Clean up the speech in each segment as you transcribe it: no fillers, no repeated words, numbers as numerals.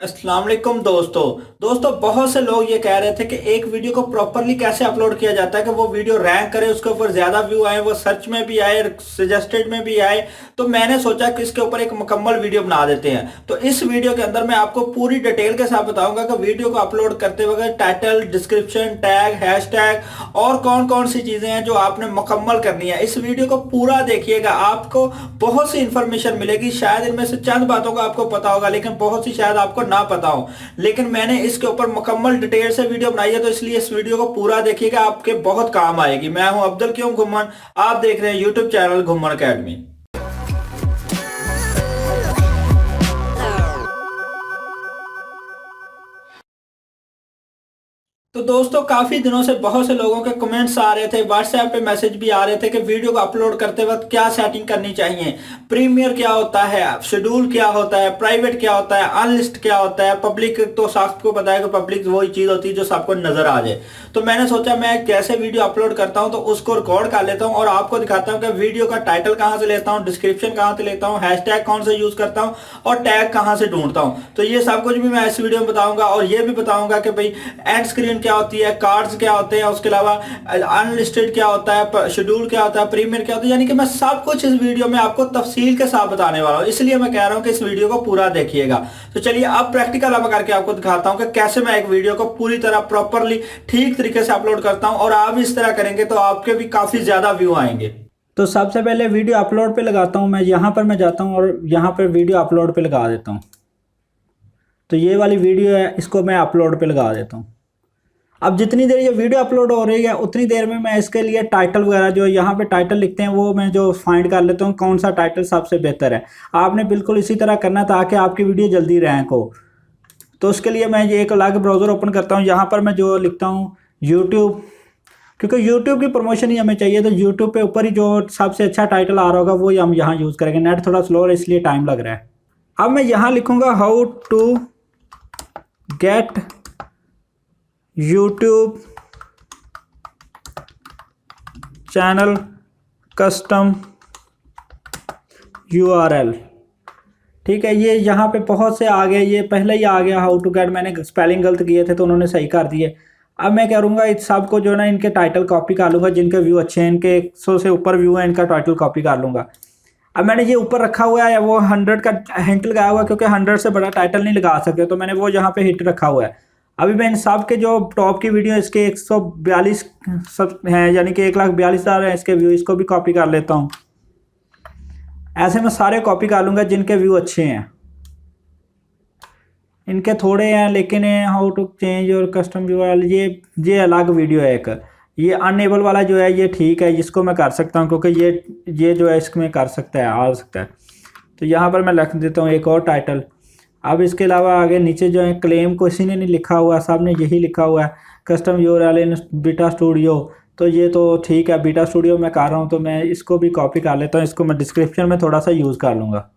अस्सलाम वालेकुम दोस्तों बहुत से लोग ये कह रहे थे कि एक वीडियो को प्रॉपरली कैसे अपलोड किया जाता है कि वो वीडियो रैंक करे, उसके ऊपर ज्यादा व्यू आए, वो सर्च में भी आए, सजेस्टेड में भी आए। तो मैंने सोचा कि इसके ऊपर एक मुकम्मल वीडियो बना देते हैं। तो इस वीडियो के अंदर मैं आपको पूरी डिटेल के साथ बताऊंगा कि वीडियो को अपलोड करते वक्त टाइटल, डिस्क्रिप्शन, टैग, हैशटैग और कौन कौन सी चीजें हैं जो आपने मुकम्मल करनी है। इस वीडियो को पूरा देखिएगा, आपको बहुत सी इंफॉर्मेशन मिलेगी। शायद इनमें से चंद बातों का आपको पता होगा, लेकिन बहुत सी शायद आपको ना पता हो। लेकिन मैंने इसके ऊपर मुकम्मल डिटेल से वीडियो बनाई है, तो इसलिए इस वीडियो को पूरा देखिएगा, आपके बहुत काम आएगी। मैं हूं अब्दुल क्यों घुम्मन, आप देख रहे हैं यूट्यूब चैनल घुम्मन अकेडमी। तो दोस्तों काफी दिनों से बहुत से लोगों के कमेंट्स आ रहे थे, व्हाट्सएप पे मैसेज भी आ रहे थे कि वीडियो को अपलोड करते वक्त क्या सेटिंग करनी चाहिए, प्रीमियर क्या होता है, शेड्यूल क्या होता है, प्राइवेट क्या होता है, अनलिस्ट क्या होता है, पब्लिक। तो सबको पता है कि पब्लिक वही चीज होती है जो सबको नजर आ जाए। तो मैंने सोचा मैं कैसे वीडियो अपलोड करता हूं, तो उसको रिकॉर्ड कर लेता हूं और आपको दिखाता हूं कि वीडियो का टाइटल कहां से लेता हूं, डिस्क्रिप्शन कहां से लेता हूं, हैशटैग कौन से यूज करता हूं और टैग कहां से ढूंढता हूं। तो ये सब कुछ भी मैं इस वीडियो में बताऊंगा और ये भी बताऊंगा कि भाई एंड स्क्रीन क्या होती है, कार्ड्स क्या होते हैं, उसके अलावा अनलिस्टेड क्या होता है, शेड्यूल क्या होता है, प्रीमियर क्या होता है। यानी कि मैं सब कुछ इस वीडियो में आपको तफसील के साथ बताने वाला हूं, इसलिए मैं कह रहा हूं कि इस वीडियो को पूरा देखिएगा। तो चलिए अब प्रैक्टिकल अब करके आपको दिखाता हूं कि कैसे मैं एक वीडियो को पूरी तरह प्रॉपरली ठीक तरीके से अपलोड करता हूं, और आप इस तरह करेंगे तो आपके भी काफी ज्यादा व्यू आएंगे। तो सबसे पहले वीडियो अपलोड पे लगाता हूं, मैं यहां पर मैं जाता हूं और यहां पर वीडियो अपलोड पे लगा देता हूं। तो ये वाली वीडियो है, इसको मैं अपलोड पे लगा देता हूं। अब जितनी देर ये वीडियो अपलोड हो रही है उतनी देर में मैं इसके लिए टाइटल वगैरह जो यहाँ पे टाइटल लिखते हैं वो मैं जो फाइंड कर लेता हूँ कौन सा टाइटल सबसे बेहतर है। आपने बिल्कुल इसी तरह करना ताकि आपकी वीडियो जल्दी रैंक हो। तो उसके लिए मैं ये एक अलग ब्राउज़र ओपन करता हूँ, यहाँ पर मैं जो लिखता हूँ यूट्यूब, क्योंकि यूट्यूब की प्रमोशन ही हमें चाहिए। तो यूट्यूब पे ऊपर ही जो सबसे अच्छा टाइटल आ रहा होगा वही हम यहाँ यूज़ करेंगे। नेट थोड़ा स्लो है इसलिए टाइम लग रहा है। अब मैं यहाँ लिखूँगा how to get YouTube channel custom URL। ठीक है, ये यहाँ पे बहुत से आ गए, ये पहले ही आ गया हाउ टू गेट, मैंने स्पेलिंग गलत किए थे तो उन्होंने सही कर दिए। अब मैं करूँगा इस सब को जो है ना इनके टाइटल कॉपी कर लूँगा, जिनके व्यू अच्छे हैं, इनके 100 से ऊपर व्यू है, इनका टाइटल कॉपी कर लूँगा। अब मैंने ये ऊपर रखा हुआ है, वो 100 का हिंट लगाया हुआ है क्योंकि 100 से बड़ा टाइटल नहीं लगा सकते, तो मैंने वो यहाँ पे हिट रखा हुआ है। अभी मैं इन सब के जो टॉप की वीडियो इसके 142 सब हैं, यानी कि 1,42,000 है इसके व्यू, इसको भी कॉपी कर लेता हूँ। ऐसे मैं सारे कॉपी कर लूँगा जिनके व्यू अच्छे हैं। इनके थोड़े हैं लेकिन हाउ टू चेंज और कस्टम व्यू वाला ये अलग वीडियो है एक। ये अनएबल वाला जो है ये ठीक है, जिसको मैं कर सकता हूँ क्योंकि ये जो है इसमें कर सकता है, आ सकता है। तो यहाँ पर मैं लिख देता हूँ एक और टाइटल। अब इसके अलावा आगे नीचे जो है क्लेम को इसी ने नहीं लिखा हुआ, सब ने यही लिखा हुआ है कस्टम यूआरएल इन बीटा स्टूडियो। तो ये तो ठीक है, बीटा स्टूडियो मैं कर रहा हूँ तो मैं इसको भी कॉपी कर लेता हूँ, इसको मैं डिस्क्रिप्शन में थोड़ा सा यूज़ कर लूँगा।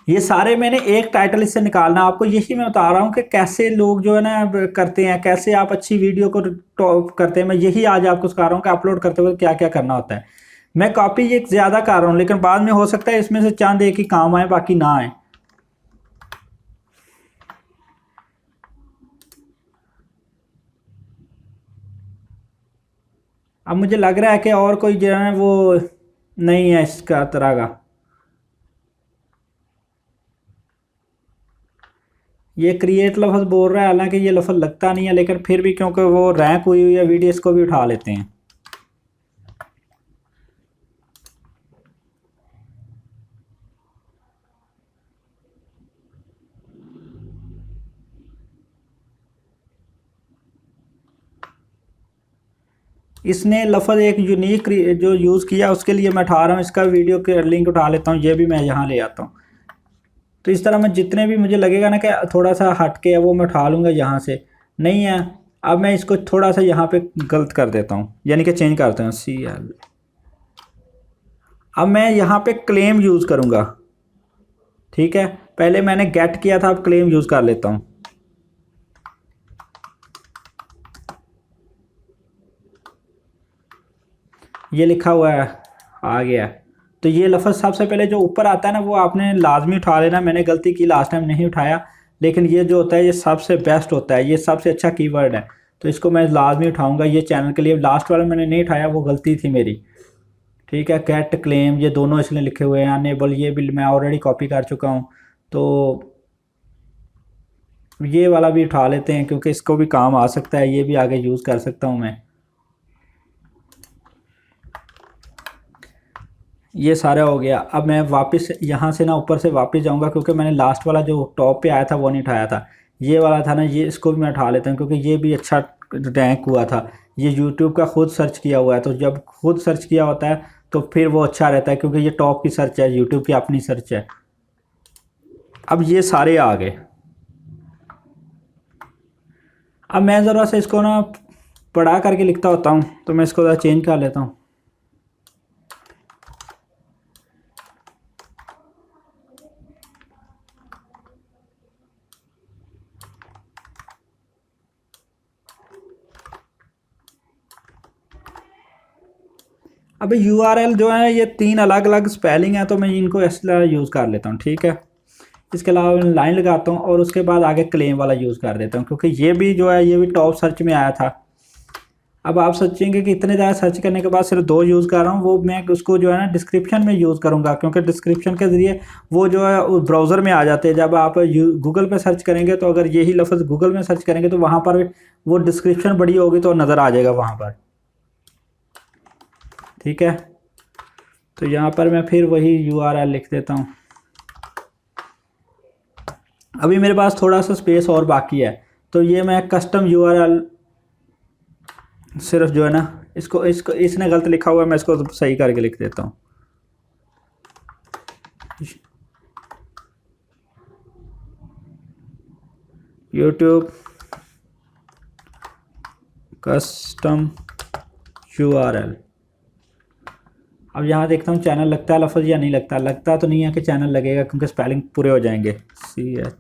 ये सारे मैंने एक टाइटल इससे निकालना, आपको यही मैं बता रहा हूँ कि कैसे लोग जो है ना करते हैं, कैसे आप अच्छी वीडियो को टॉप करते हैं। मैं यही आज आपको सिखा रहा हूँ कि अपलोड करते हुए क्या क्या करना होता है। मैं कॉपी ये ज़्यादा कर रहा हूँ लेकिन बाद में हो सकता है इसमें से चंद एक ही काम आए, बाकी ना आए। अब मुझे लग रहा है कि और कोई जो है वो नहीं है इसका तरह का। ये क्रिएट लफ्ज़ बोल रहा है, हालांकि ये लफ्ज़ लगता नहीं है, लेकिन फिर भी क्योंकि वो रैंक हुई हुई है वीडियो, इसको भी उठा लेते हैं। इसने लफ्ज़ एक यूनिक जो यूज़ किया उसके लिए मैं उठा रहा हूँ, इसका वीडियो के लिंक उठा लेता हूँ, ये भी मैं यहाँ ले आता हूँ। तो इस तरह मैं जितने भी मुझे लगेगा ना कि थोड़ा सा हट के है वो मैं उठा लूँगा यहाँ से। नहीं है, अब मैं इसको थोड़ा सा यहाँ पे गलत कर देता हूँ, यानी कि चेंज करता हूँ CL। अब मैं यहाँ पे क्लेम यूज़ करूँगा। ठीक है, पहले मैंने गेट किया था, अब क्लेम यूज़ कर लेता हूँ। ये लिखा हुआ है, आ गया। तो ये लफ्ज़ सबसे पहले जो ऊपर आता है ना वो आपने लाजमी उठा लेना। मैंने गलती की, लास्ट टाइम नहीं उठाया, लेकिन ये जो होता है ये सबसे बेस्ट होता है, ये सबसे अच्छा कीवर्ड है, तो इसको मैं लाजमी उठाऊंगा ये चैनल के लिए। लास्ट वाला मैंने नहीं उठाया, वो गलती थी मेरी, ठीक है। गेट क्लेम ये दोनों इसलिए लिखे हुए हैं, अनेबल ये बिल मैं ऑलरेडी कॉपी कर चुका हूँ, तो ये वाला भी उठा लेते हैं क्योंकि इसको भी काम आ सकता है, ये भी आगे यूज़ कर सकता हूँ मैं। ये सारा हो गया। अब मैं वापस यहाँ से ना ऊपर से वापस जाऊँगा क्योंकि मैंने लास्ट वाला जो टॉप पे आया था वो नहीं उठाया था, ये वाला था ना, ये इसको भी मैं उठा लेता हूँ क्योंकि ये भी अच्छा रैंक हुआ था। ये यूट्यूब का खुद सर्च किया हुआ है, तो जब खुद सर्च किया होता है तो फिर वो अच्छा रहता है क्योंकि ये टॉप की सर्च है, यूट्यूब की अपनी सर्च है। अब ये सारे आ गए। अब मैं ज़रा से इसको ना पढ़ा करके लिखता होता हूँ, तो मैं इसको ज़रा चेंज कर लेता हूँ। अब URL जो है ये 3 अलग अलग स्पेलिंग है, तो मैं इनको इस तरह यूज़ कर लेता हूँ, ठीक है। इसके अलावा मैं लाइन लगाता हूँ और उसके बाद आगे क्लेम वाला यूज़ कर देता हूँ क्योंकि ये भी जो है ये भी टॉप सर्च में आया था। अब आप सोचेंगे कि इतने ज़्यादा सर्च करने के बाद सिर्फ 2 यूज़ कर रहा हूँ, वो मैं उसको जो है ना डिस्क्रिप्शन में यूज़ करूँगा क्योंकि डिस्क्रिप्शन के ज़रिए वो जो है उस ब्राउज़र में आ जाते हैं। जब आप गूगल पे सर्च करेंगे तो अगर यही लफ्ज़ गूगल में सर्च करेंगे तो वहाँ पर वो डिस्क्रिप्शन बड़ी होगी तो नज़र आ जाएगा वहाँ पर, ठीक है। तो यहाँ पर मैं फिर वही URL लिख देता हूँ। अभी मेरे पास थोड़ा सा स्पेस और बाकी है, तो ये मैं कस्टम URL सिर्फ जो है ना इसको इसने गलत लिखा हुआ है, मैं इसको सही करके लिख देता हूँ। YouTube custom URL। अब यहाँ देखता हूँ चैनल लगता है लफ्ज़ या नहीं लगता। लगता तो नहीं है कि चैनल लगेगा क्योंकि स्पेलिंग पूरे हो जाएंगे। CH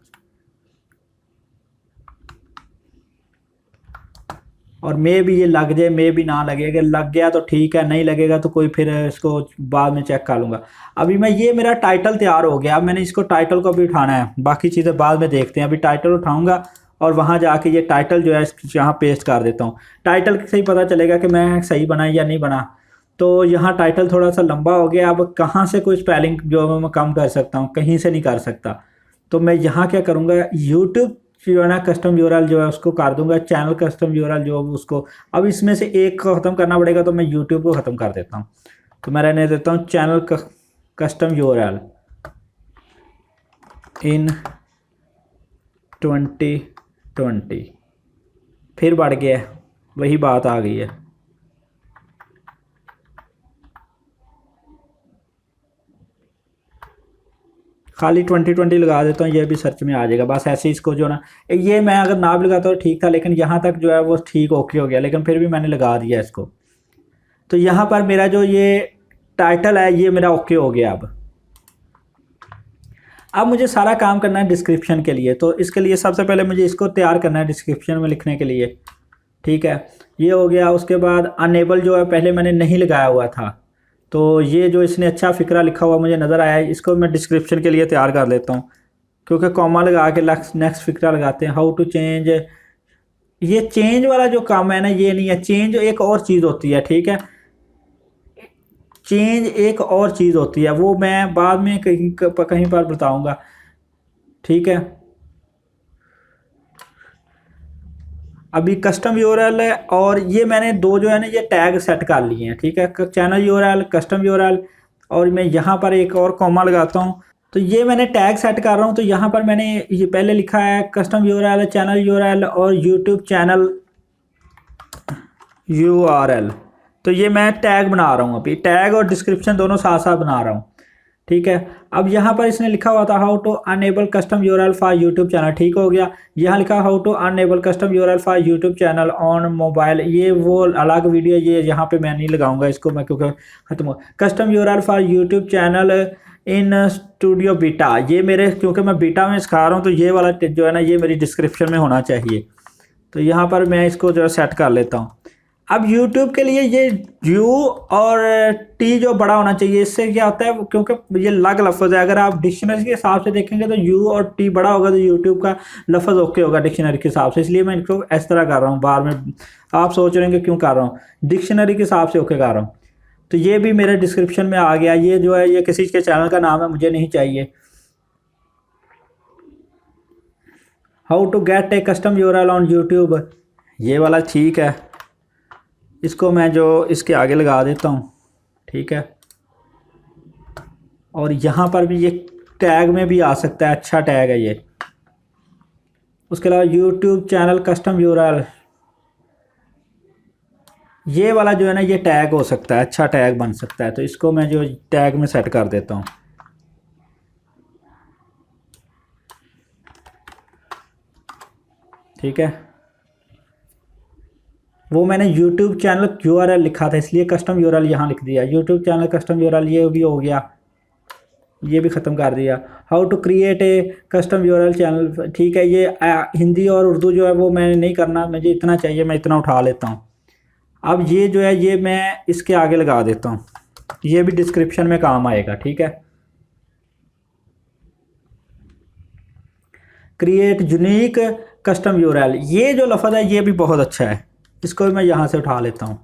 और मे भी ये लग जाए, मे भी ना लगे। अगर लग गया तो ठीक है, नहीं लगेगा तो कोई फिर इसको बाद में चेक कर लूँगा। अभी मैं ये मेरा टाइटल तैयार हो गया। अब मैंने इसको टाइटल को भी उठाना है, बाकी चीज़ें बाद में देखते हैं। अभी टाइटल उठाऊँगा और वहाँ जाके ये टाइटल जो है यहाँ पेस्ट कर देता हूँ। टाइटल से ही पता चलेगा कि मैं सही बना या नहीं बना। तो यहाँ टाइटल थोड़ा सा लंबा हो गया। अब कहाँ से कोई स्पेलिंग जो है मैं कम कर सकता हूँ, कहीं से नहीं कर सकता। तो मैं यहाँ क्या करूँगा, यूट्यूब जो है ना कस्टम URL जो है उसको कर दूंगा, चैनल कस्टम URL जो उसको। अब इसमें से एक को ख़त्म करना पड़ेगा, तो मैं यूट्यूब को ख़त्म कर देता हूँ। तो मैं रहने देता हूँ चैनल कस्टम URL इन 2020। फिर बढ़ गया, वही बात आ गई है। खाली 2020 लगा देता हूँ, ये भी सर्च में आ जाएगा। बस ऐसे इसको जो ना, ये मैं अगर ना भी लगाता तो ठीक था, लेकिन यहाँ तक जो है वो ठीक ओके हो गया, लेकिन फिर भी मैंने लगा दिया इसको। तो यहाँ पर मेरा जो ये टाइटल है ये मेरा ओके हो गया। अब मुझे सारा काम करना है डिस्क्रिप्शन के लिए। तो इसके लिए सबसे पहले मुझे इसको तैयार करना है डिस्क्रिप्शन में लिखने के लिए, ठीक है। ये हो गया। उसके बाद अनेबल जो है पहले मैंने नहीं लगाया हुआ था, तो ये जो इसने अच्छा फ़िक्रा लिखा हुआ मुझे नज़र आया है, इसको मैं डिस्क्रिप्शन के लिए तैयार कर लेता हूँ क्योंकि कॉमा लगा के नेक्स्ट फ़िक्रा लगाते हैं। हाउ टू चेंज, ये चेंज वाला जो काम है ना ये नहीं है। चेंज एक और चीज़ होती है, ठीक है। चेंज एक और चीज़ होती है, वो मैं बाद में कहीं पर बताऊंगा, ठीक है। अभी कस्टम URL है और ये मैंने 2 जो है ना ये टैग सेट कर लिए हैं, ठीक है। चैनल URL कस्टम URL, और मैं यहाँ पर एक और कॉमा लगाता हूँ। तो ये मैंने टैग सेट कर रहा हूँ। तो यहाँ पर मैंने ये पहले लिखा है कस्टम URL चैनल URL और यूट्यूब चैनल URL। तो ये मैं टैग बना रहा हूँ, अभी टैग और डिस्क्रिप्शन दोनों साथ साथ बना रहा हूँ, ठीक है। अब यहाँ पर इसने लिखा हुआ था how to enable custom URL for YouTube channel, ठीक हो गया। यहाँ लिखा how to enable custom URL for YouTube channel on mobile, ये वो अलग वीडियो, ये यहाँ पे मैं नहीं लगाऊंगा इसको मैं क्योंकि खत्म हो। Custom URL for YouTube channel in studio beta, ये मेरे क्योंकि मैं बीटा में सिखा रहा हूँ तो ये वाला जो है ना ये मेरी डिस्क्रिप्शन में होना चाहिए। तो यहाँ पर मैं इसको जो है सेट कर लेता हूँ। अब YouTube के लिए ये यू और टी जो बड़ा होना चाहिए, इससे क्या होता है, क्योंकि ये अलग लफ्ज़ है। अगर आप डिक्शनरी के हिसाब से देखेंगे तो यू और टी बड़ा होगा तो YouTube का लफ्ज़ ओके होगा डिक्शनरी के हिसाब से, इसलिए मैं इनको इस तरह कर रहा हूँ। बार में आप सोच रहे हैं कि क्यों कर रहा हूँ, डिक्शनरी के हिसाब से ओके कर रहा हूँ। तो ये भी मेरे डिस्क्रिप्शन में आ गया। ये जो है ये किसी के चैनल का नाम है, मुझे नहीं चाहिए। How to get a custom URL on YouTube, ये वाला ठीक है, इसको मैं जो इसके आगे लगा देता हूँ, ठीक है। और यहाँ पर भी ये टैग में भी आ सकता है, अच्छा टैग है ये। उसके अलावा यूट्यूब चैनल कस्टम यूआरएल, ये वाला जो है ना ये टैग हो सकता है, अच्छा टैग बन सकता है, तो इसको मैं जो टैग में सेट कर देता हूँ, ठीक है। वो मैंने YouTube चैनल यूआरएल लिखा था, इसलिए कस्टम यूआरएल यहाँ लिख दिया। YouTube चैनल कस्टम यूआरएल ये भी हो गया, ये भी ख़त्म कर दिया। How to create a custom URL channel, ठीक है। ये हिंदी और उर्दू जो है वो मैंने नहीं करना, मुझे इतना चाहिए, मैं इतना उठा लेता हूँ। अब ये जो है ये मैं इसके आगे लगा देता हूँ, ये भी डिस्क्रिप्शन में काम आएगा, ठीक है। क्रिएट यूनिक कस्टम यूआरएल, ये जो लफ्ज़ है ये भी बहुत अच्छा है, इसको भी मैं यहाँ से उठा लेता हूँ।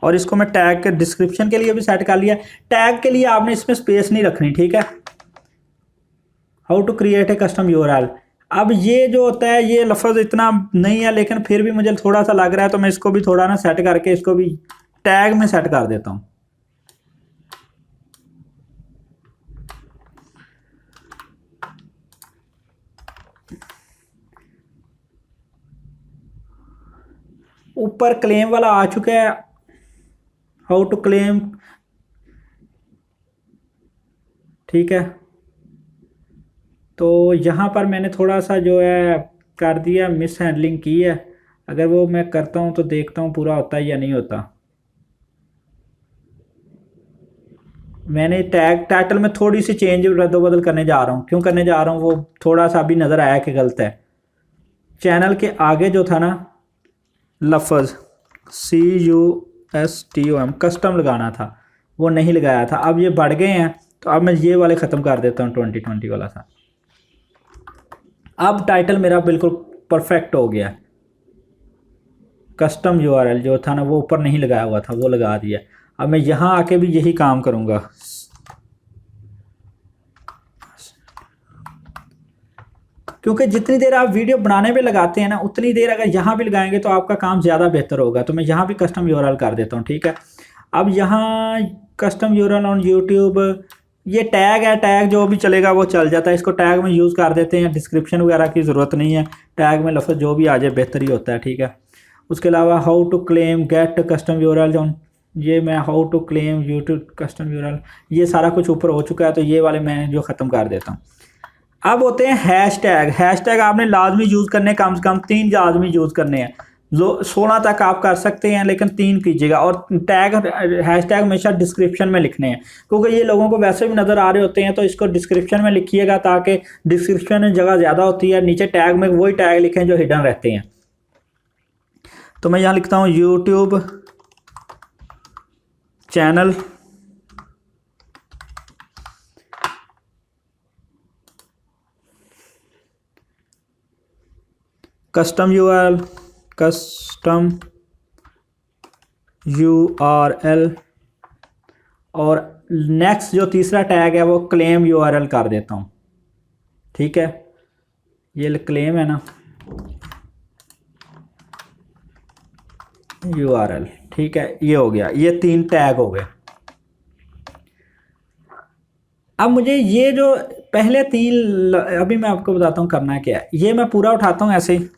और इसको मैं टैग के डिस्क्रिप्शन के लिए भी सेट कर लिया। टैग के लिए आपने इसमें स्पेस नहीं रखनी, ठीक है। How to create a custom URL, अब ये जो होता है ये लफ्ज़ इतना नहीं है, लेकिन फिर भी मुझे थोड़ा सा लग रहा है, तो मैं इसको भी थोड़ा ना सेट करके इसको भी टैग में सेट कर देता हूँ। ऊपर क्लेम वाला आ चुका है, हाउ टू क्लेम, ठीक है। तो यहाँ पर मैंने थोड़ा सा जो है कर दिया, मिस हैंडलिंग की है। अगर वो मैं करता हूँ तो देखता हूँ पूरा होता है या नहीं होता। मैंने टैग टाइटल में थोड़ी सी चेंज रद्दोबदल करने जा रहा हूँ, क्यों करने जा रहा हूँ वो थोड़ा सा अभी नज़र आया कि गलत है। चैनल के आगे जो था ना लफ्ज़ CUSTOM कस्टम लगाना था, वो नहीं लगाया था। अब ये बढ़ गए हैं, तो अब मैं ये वाले ख़त्म कर देता हूँ, 2020 वाला था। अब टाइटल मेरा बिल्कुल परफेक्ट हो गया। कस्टम यूआरएल जो था ना वो ऊपर नहीं लगाया हुआ था, वो लगा दिया। अब मैं यहाँ आके भी यही काम करूँगा, क्योंकि जितनी देर आप वीडियो बनाने में लगाते हैं ना उतनी देर अगर यहाँ भी लगाएंगे तो आपका काम ज़्यादा बेहतर होगा। तो मैं यहाँ भी कस्टम यूआरएल कर देता हूँ, ठीक है। अब यहाँ कस्टम यूआरएल ऑन यूट्यूब, ये टैग है, टैग जो भी चलेगा वो चल जाता है, इसको टैग में यूज़ कर देते हैं। डिस्क्रिप्शन वगैरह की ज़रूरत नहीं है, टैग में लफ्ज़ जो भी आ जाए बेहतर ही होता है, ठीक है। उसके अलावा how to claim get custom URL on, ये मैं how to claim YouTube custom URL, ये सारा कुछ ऊपर हो चुका है, तो ये वाले मैं जो ख़त्म कर देता हूँ। अब होते हैं हैश टैग। हैश टैग आपने लाजमी यूज़ करने, कम से कम 3 लाजमी यूज़ करने हैं। 16 तक आप कर सकते हैं, लेकिन 3 कीजिएगा। और टैग हैश टैग हमेशा डिस्क्रिप्शन में लिखने हैं, क्योंकि ये लोगों को वैसे भी नज़र आ रहे होते हैं, तो इसको डिस्क्रिप्शन में लिखिएगा, ताकि डिस्क्रिप्शन में जगह ज़्यादा होती है। नीचे टैग में वही टैग लिखें जो हिडन रहते हैं। तो मैं यहाँ लिखता हूँ यूट्यूब चैनल कस्टम यूआरएल, और नेक्स्ट जो तीसरा टैग है वो क्लेम यूआरएल कर देता हूँ, ठीक है। ये क्लेम है ना यूआरएल, ठीक है। ये हो गया, ये 3 टैग हो गए। अब मुझे ये जो पहले 3 अभी मैं आपको बताता हूँ करना है क्या है। ये मैं पूरा उठाता हूँ ऐसे ही,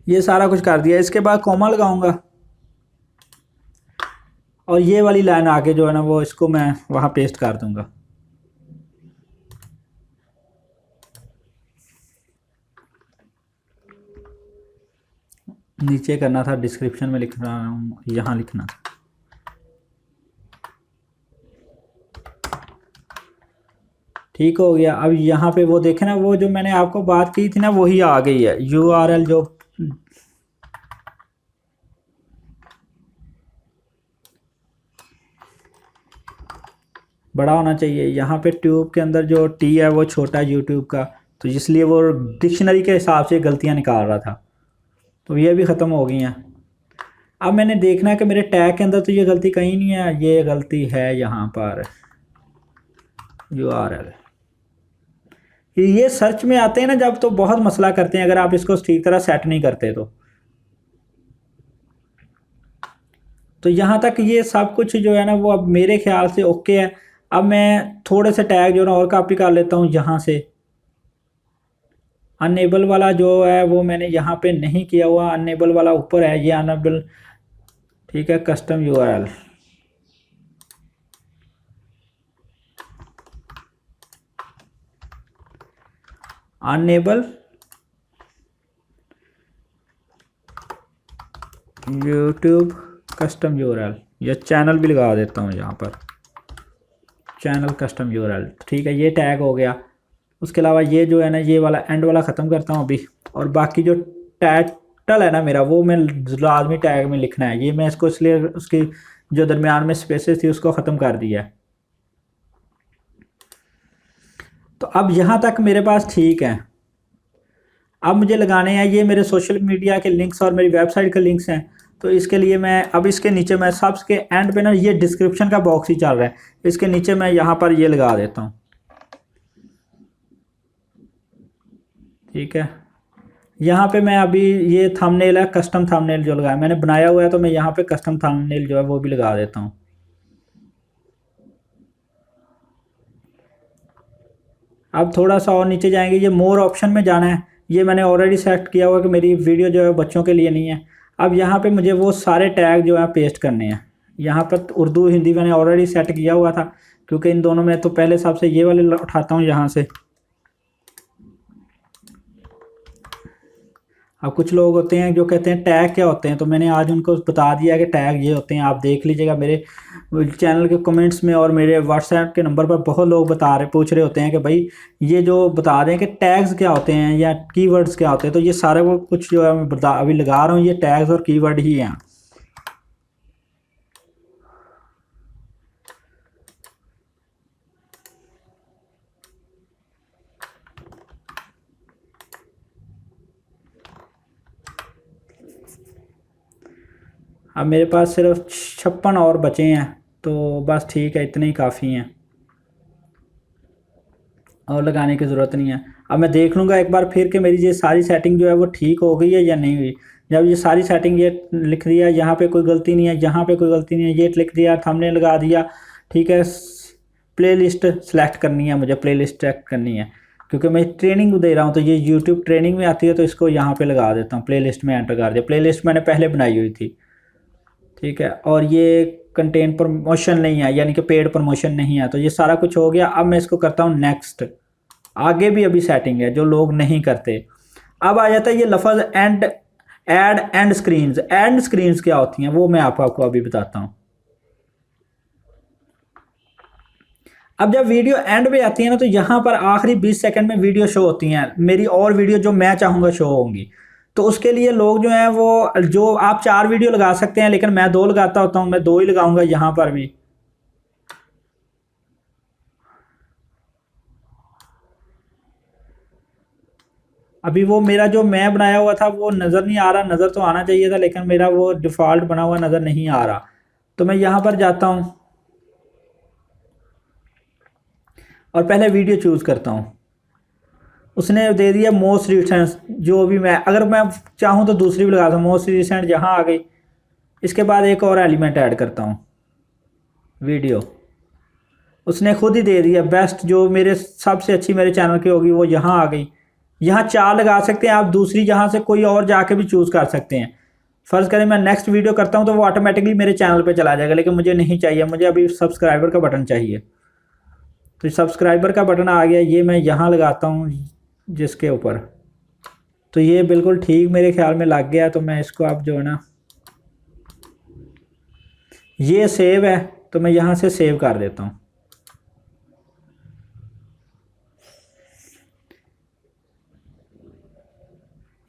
ये सारा कुछ कर दिया। इसके बाद कॉमा लगाऊंगा, और ये वाली लाइन आगे जो है ना वो इसको मैं वहाँ पेस्ट कर दूंगा। नीचे करना था, डिस्क्रिप्शन में लिख रहा हूँ, यहाँ लिखना था। ठीक हो गया। अब यहाँ पे वो देखे ना, वो जो मैंने आपको बात की थी ना वही आ गई है, यूआरएल जो बड़ा होना चाहिए। यहाँ पे ट्यूब के अंदर जो टी है वो छोटा है यूट्यूब का, तो इसलिए वो डिक्शनरी के हिसाब से गलतियाँ निकाल रहा था, तो ये भी ख़त्म हो गई हैं। अब मैंने देखना है कि मेरे टैग के अंदर तो ये गलती कहीं नहीं है, ये गलती है यहाँ पर यूआरएल। ये सर्च में आते हैं ना जब, तो बहुत मसला करते हैं अगर आप इसको ठीक तरह सेट नहीं करते तो यहाँ तक ये सब कुछ जो है ना वो अब मेरे ख्याल से ओके है। अब मैं थोड़े से टैग जो है ना और कॉपी कर लेता हूँ यहाँ से। अनएबल वाला जो है वो मैंने यहाँ पे नहीं किया हुआ, अनएबल वाला ऊपर है, ये अनएबल ठीक है। Custom URL unable YouTube custom URL, या चैनल भी लगा देता हूँ यहाँ पर, चैनल कस्टम यूआरएल ठीक है। ये टैग हो गया। उसके अलावा ये जो है ना ये वाला एंड वाला ख़त्म करता हूँ अभी, और बाकी जो टाइटल है ना मेरा वो मैं लाजमी टैग में लिखना है। ये मैं इसको इसलिए उसकी जो दरमियान में स्पेसेस थी उसको ख़त्म कर दिया है। तो अब यहाँ तक मेरे पास ठीक है। अब मुझे लगाने हैं ये मेरे सोशल मीडिया के लिंक्स और मेरी वेबसाइट के लिंक्स हैं, तो इसके लिए मैं अब इसके नीचे मैं सबके एंड पे ना ये डिस्क्रिप्शन का बॉक्स ही चल रहा है, इसके नीचे मैं यहाँ पर ये लगा देता हूँ ठीक है। यहाँ पे मैं अभी ये थंबनेल है, कस्टम थंबनेल जो लगाया मैंने बनाया हुआ है, तो मैं यहाँ पे कस्टम थंबनेल जो है वो भी लगा देता हूँ। अब थोड़ा सा और नीचे जाएंगे, ये मोर ऑप्शन में जाना है। ये मैंने ऑलरेडी सेलेक्ट किया हुआ कि मेरी वीडियो जो है बच्चों के लिए नहीं है। अब यहाँ पे मुझे वो सारे टैग जो है पेस्ट करने हैं। यहाँ पर उर्दू हिंदी मैंने ऑलरेडी सेट किया हुआ था, क्योंकि इन दोनों में तो पहले सबसे ये वाले उठाता हूँ यहाँ से। अब कुछ लोग होते हैं जो कहते हैं टैग क्या होते हैं, तो मैंने आज उनको बता दिया कि टैग ये होते हैं। आप देख लीजिएगा मेरे चैनल के कमेंट्स में और मेरे व्हाट्सएप के नंबर पर बहुत लोग पूछ रहे होते हैं कि भाई ये जो बता दें कि टैग्स क्या होते हैं या कीवर्ड्स क्या होते हैं। तो ये सारे वो कुछ जो है मैं अभी लगा रहा हूँ, ये टैग्स और कीवर्ड ही हैं। अब मेरे पास सिर्फ 56 और बचे हैं, तो बस ठीक है, इतने ही काफ़ी हैं और लगाने की ज़रूरत नहीं है। अब मैं देख लूँगा एक बार फिर कि मेरी ये सारी सेटिंग जो है वो ठीक हो गई है या नहीं हुई। जब ये सारी सेटिंग ये लिख दिया, यहाँ पे कोई गलती नहीं है, यहाँ पे कोई गलती नहीं है, ये लिख दिया, थंबनेल लगा दिया ठीक है। प्लेलिस्ट सेलेक्ट करनी है मुझे, प्लेलिस्ट सेलेक्ट करनी है क्योंकि मैं ट्रेनिंग दे रहा हूँ, तो ये यूट्यूब ट्रेनिंग में आती है, तो इसको यहाँ पे लगा देता हूँ, प्लेलिस्ट में एंटर कर दिया। प्लेलिस्ट मैंने पहले बनाई हुई थी ठीक है। और ये कंटेंट प्रमोशन नहीं है, यानी कि पेड प्रमोशन नहीं है, तो ये सारा कुछ हो गया। अब मैं इसको करता हूँ नेक्स्ट। आगे भी अभी सेटिंग है जो लोग नहीं करते। अब आ जाता है ये लफ्ज़ and add end screens. End screens क्या होती हैं वो मैं आपको अभी बताता हूँ। अब जब वीडियो एंड पे आती है ना, तो यहाँ पर आखिरी 20 सेकंड में वीडियो शो होती हैं मेरी, और वीडियो जो मैं चाहूँगा शो होंगी। तो उसके लिए लोग जो हैं वो, जो आप 4 वीडियो लगा सकते हैं, लेकिन मैं 2 लगाता होता हूँ, मैं 2 ही लगाऊंगा यहाँ पर भी। अभी वो मेरा जो मैं बनाया हुआ था वो नज़र नहीं आ रहा, नज़र तो आना चाहिए था, लेकिन मेरा वो डिफ़ॉल्ट बना हुआ नज़र नहीं आ रहा। तो मैं यहाँ पर जाता हूँ और पहले वीडियो चूज़ करता हूँ। उसने दे दिया मोस्ट रिसेंट, जो भी मैं अगर मैं चाहूँ तो दूसरी भी लगा दूँ, मोस्ट रिसेंट यहाँ आ गई। इसके बाद एक और एलिमेंट ऐड करता हूँ, वीडियो। उसने खुद ही दे दिया बेस्ट, जो मेरे सबसे अच्छी मेरे चैनल की होगी वो यहाँ आ गई। यहाँ 4 लगा सकते हैं आप, दूसरी यहाँ से कोई और जाके भी चूज़ कर सकते हैं। फ़र्ज़ करें मैं नेक्स्ट वीडियो करता हूँ तो वो ऑटोमेटिकली मेरे चैनल पे चला जाएगा, लेकिन मुझे नहीं चाहिए, मुझे अभी सब्सक्राइबर का बटन चाहिए। तो सब्सक्राइबर का बटन आ गया, ये मैं यहाँ लगाता हूँ जिसके ऊपर। तो ये बिल्कुल ठीक मेरे ख्याल में लग गया। तो मैं इसको अब जो है ना, ये सेव है, तो मैं यहाँ से सेव कर देता हूँ।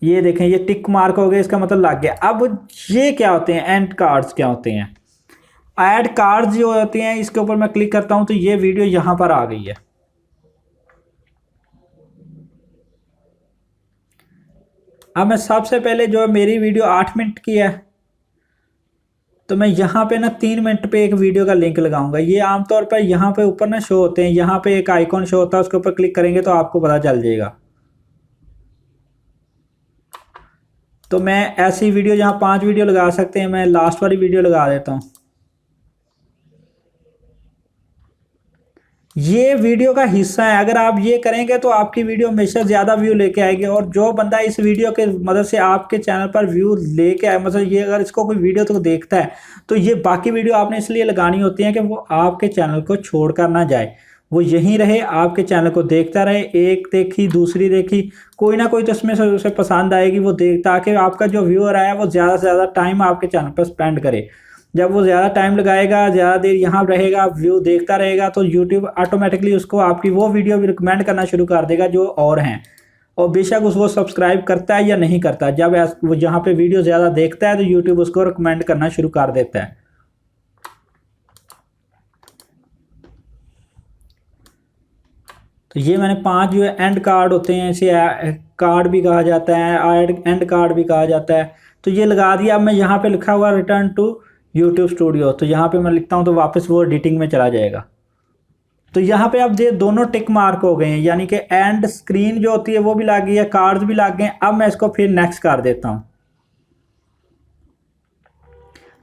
ये देखें ये टिक मार्क हो गया, इसका मतलब लग गया। अब ये क्या होते हैं, एंड कार्ड्स क्या होते हैं? ऐड कार्ड्स जो होते हैं इसके ऊपर मैं क्लिक करता हूं तो ये वीडियो यहां पर आ गई है। अब मैं सबसे पहले जो मेरी वीडियो 8 मिनट की है तो मैं यहाँ पे ना 3 मिनट पे एक वीडियो का लिंक लगाऊंगा। ये आमतौर पर यहाँ पे ऊपर ना शो होते हैं, यहाँ पे एक आइकॉन शो होता है, उसके ऊपर क्लिक करेंगे तो आपको पता चल जाएगा। तो मैं ऐसी वीडियो जहाँ 5 वीडियो लगा सकते हैं, मैं लास्ट वाली वीडियो लगा देता हूँ। ये वीडियो का हिस्सा है, अगर आप ये करेंगे तो आपकी वीडियो हमेशा ज़्यादा व्यू लेके आएगी। और जो बंदा इस वीडियो के मदद से आपके चैनल पर व्यू लेके आए, मतलब ये अगर इसको कोई वीडियो तो देखता है तो ये बाकी वीडियो आपने इसलिए लगानी होती है कि वो आपके चैनल को छोड़ कर ना जाए, वो यहीं रहे, आपके चैनल को देखता रहे। एक देखी दूसरी देखी, कोई ना कोई तो इसमें से उसे पसंद आएगी वो देख, ताकि आपका जो व्यूअर आया वो ज़्यादा से ज़्यादा टाइम आपके चैनल पर स्पेंड करे। जब वो ज़्यादा टाइम लगाएगा, ज़्यादा देर यहाँ रहेगा, व्यू देखता रहेगा, तो यूट्यूब ऑटोमेटिकली उसको आपकी वो वीडियो भी रिकमेंड करना शुरू कर देगा जो और हैं। और बेशक उस वो सब्सक्राइब करता है या नहीं करता, जब वो जहाँ पे वीडियो ज़्यादा देखता है तो यूट्यूब उसको रिकमेंड करना शुरू कर देता है। तो ये मैंने 5 जो है एंड कार्ड होते हैं, इसे कार्ड भी कहा जाता है, एंड कार्ड भी कहा जाता है, तो ये लगा दिया। अब मैं यहाँ पे लिखा हुआ रिटर्न टू यूट्यूब स्टूडियो, तो यहाँ पे मैं लिखता हूँ तो वापस वो एडिटिंग में चला जाएगा। तो यहाँ पे अब ये दोनों टिक मार्क हो गए हैं, यानी कि एंड स्क्रीन जो होती है वो भी लग गई है, कार्ड्स भी लग गए हैं। अब मैं इसको फिर नेक्स्ट कर देता हूँ।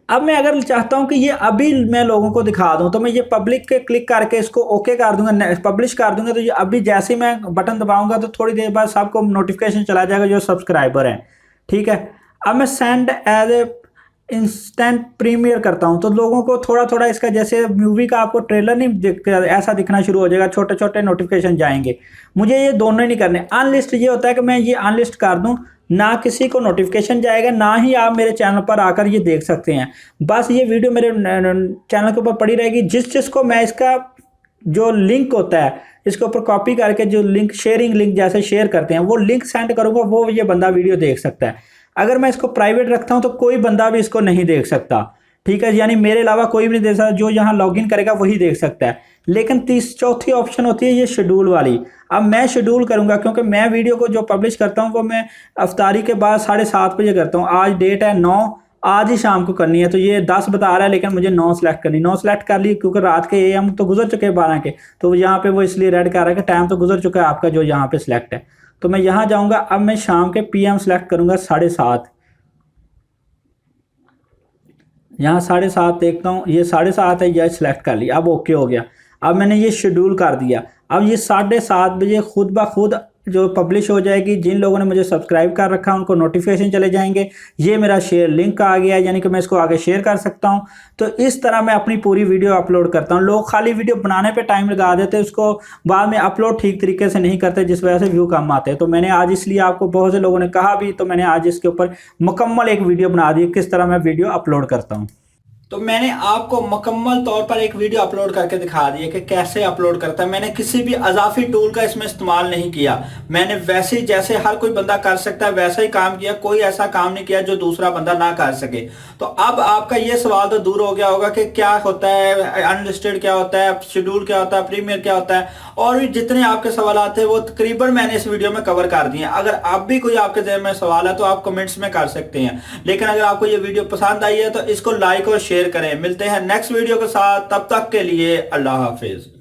अब मैं अगर चाहता हूं कि ये अभी मैं लोगों को दिखा दूं तो मैं ये पब्लिक के क्लिक करके इसको ओके कर दूंगा, पब्लिश कर दूंगा। तो ये अभी जैसे ही मैं बटन दबाऊंगा तो थोड़ी देर बाद सबको नोटिफिकेशन चला जाएगा जो सब्सक्राइबर हैं, ठीक है। अब मैं send as a instant premiere करता हूं तो लोगों को थोड़ा थोड़ा इसका, जैसे मूवी का आपको ट्रेलर नहीं ऐसा दिखना शुरू हो जाएगा, छोटे छोटे नोटिफिकेशन जाएंगे। मुझे ये दोनों ही नहीं करने। अनलिस्ट ये होता है कि मैं ये अनलिस्ट कर दूं, ना किसी को नोटिफिकेशन जाएगा, ना ही आप मेरे चैनल पर आकर ये देख सकते हैं। बस ये वीडियो मेरे चैनल के ऊपर पड़ी रहेगी। जिसको मैं इसका जो लिंक होता है इसके ऊपर कॉपी करके, जो लिंक शेयरिंग लिंक जैसे शेयर करते हैं, वो लिंक सेंड करूंगा, वो ये बंदा वीडियो देख सकता है। अगर मैं इसको प्राइवेट रखता हूं तो कोई बंदा भी इसको नहीं देख सकता, ठीक है, यानी मेरे अलावा कोई भी नहीं देख सकता, जो यहाँ लॉगिन करेगा वही देख सकता है। लेकिन चौथी ऑप्शन होती है ये शेड्यूल वाली। अब मैं शेड्यूल करूंगा क्योंकि मैं वीडियो को जो पब्लिश करता हूं वो मैं अफ्तारी के बाद 7:30 बजे करता हूं। आज डेट है 9, आज ही शाम को करनी है, तो ये 10 बता रहा है लेकिन मुझे 9 सेलेक्ट करनी, 9 सेलेक्ट कर ली क्योंकि रात के AM तो गुजर चुके हैं 12 के, तो यहाँ पे वो इसलिए रेड कर रहा है कि टाइम तो गुजर चुका है आपका जो यहाँ पे सिलेक्ट है। तो मैं यहाँ जाऊँगा, अब मैं शाम के PM सेलेक्ट करूँगा 7:30। यहाँ 7:30 देखता हूँ, ये 7:30 है, यह सिलेक्ट कर लिया, अब ओके हो गया। अब मैंने ये शेड्यूल कर दिया। अब ये 7:30 बजे खुद ब खुद जो पब्लिश हो जाएगी। जिन लोगों ने मुझे सब्सक्राइब कर रखा है उनको नोटिफिकेशन चले जाएंगे। ये मेरा शेयर लिंक आ गया है, यानी कि मैं इसको आगे शेयर कर सकता हूँ। तो इस तरह मैं अपनी पूरी वीडियो अपलोड करता हूँ। लोग खाली वीडियो बनाने पे टाइम लगा देते हैं, उसको बाद में अपलोड ठीक तरीके से नहीं करते, जिस वजह से व्यू कम आते हैं। तो मैंने आज, इसलिए आपको बहुत से लोगों ने कहा भी, तो मैंने आज इसके ऊपर मुकम्मल एक वीडियो बना दी किस तरह मैं वीडियो अपलोड करता हूँ। तो मैंने आपको मुकम्मल तौर पर एक वीडियो अपलोड करके दिखा दी है कि कैसे अपलोड करता है। मैंने किसी भी अजाफी टूल का इसमें इस्तेमाल नहीं किया। मैंने वैसे ही जैसे हर कोई बंदा कर सकता है वैसा ही काम किया, कोई ऐसा काम नहीं किया जो दूसरा बंदा ना कर सके। तो अब आपका ये सवाल तो दूर हो गया होगा कि क्या होता है अनलिस्टेड, क्या होता है शेड्यूल, क्या होता है प्रीमियर, क्या होता है, और भी जितने आपके सवाल थे वो तकरीबन मैंने इस वीडियो में कवर कर दिए। अगर अब भी कोई आपके ज़हन में सवाल है तो आप कमेंट्स में कर सकते हैं। लेकिन अगर आपको ये वीडियो पसंद आई है तो इसको लाइक और शेयर करें। मिलते हैं नेक्स्ट वीडियो के साथ, तब तक के लिए अल्लाह हाफिज।